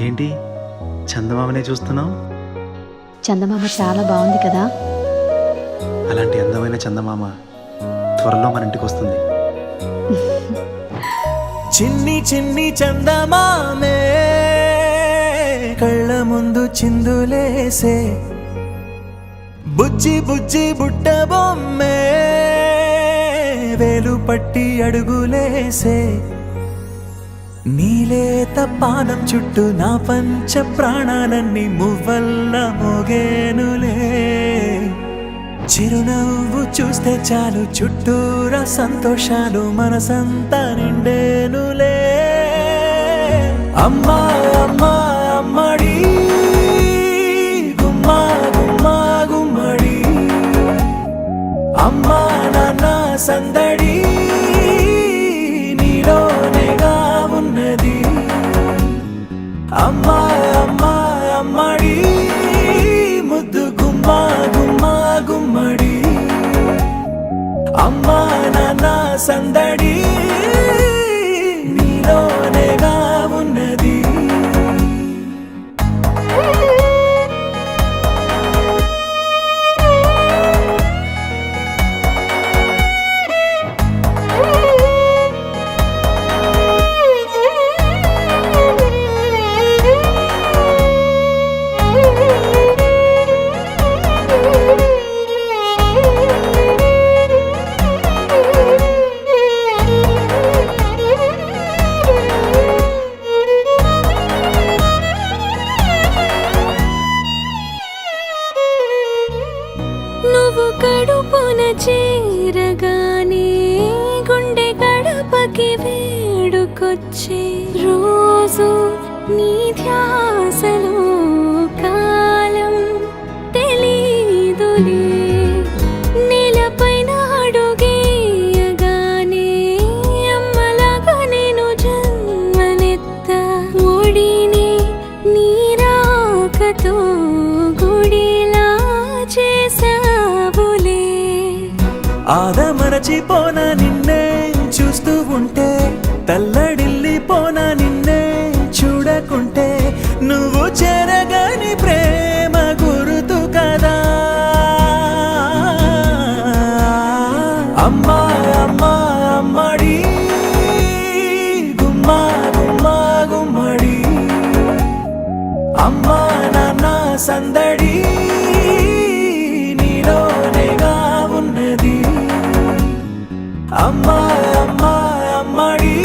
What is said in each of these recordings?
ఏంటి చందమామనే చూస్తున్నావు? చందమామ చాలా బాగుంది కదా. అలాంటి అందమైన చందమామ త్వరలో మన ఇంటికి వస్తుంది. చిన్ని చిన్ని చందమామే కళ్ళ ముందు చిందులేసే, బుజ్జి బుజ్జి బుట్ట బొమ్మే వేలు పట్టి అడుగులేసే, నీలేత పానం చుట్టూ నా పంచ ప్రాణాలన్నీ మువ్వల్ల మోగేనులే, చిరునవ్వు చూస్తే చాలు చుట్టూరా సంతోషాలు మనసంతా నిండేనులే. అమ్మా అమ్మా అమ్మడి గుమ్మా గుమ్మా గుమ్మడి, అమ్మా నాన్న సందడి నీలోనేగా ఉన్నది. అమ్మా అమ్మా అమ్మడి ముద్దు గుమ్మా గుమ్మా గుమ్మడి, అమ్మా నాన్న సందడి నీలోనేగా ఉన్నది. నువ్వు కడుపున చేరగానే గుండె గడపకి వేడుకొచ్చే, రోజు నీ ధ్యాసలో కాలం తెలీదులే, నేలపైన అడుగేయగానే అమ్మలాగా నేను జన్మనెత్త, ఒడిని నీ రాకతో గుడిలా చేసావులే. ఆదమరచిపోనా నిన్నే చూస్తూ ఉంటే, తల్లడిల్లిపోనా నిన్నే చూడకుంటే, నువ్వు చెరగని ప్రేమ గురుతు కదా. అమ్మా అమ్మా అమ్మడి గుమ్మా గుమ్మా గుమ్మడి, అమ్మా నాన్న సందడి నీలోనేగా ఉన్నది. అమ్మా అమ్మా అమ్మడి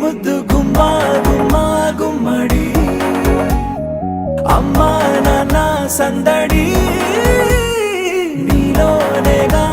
ముద్దు గుమ్మా గుమ్మా గుమ్మడి, అమ్మా నాన్న సందడి నీలోనేగా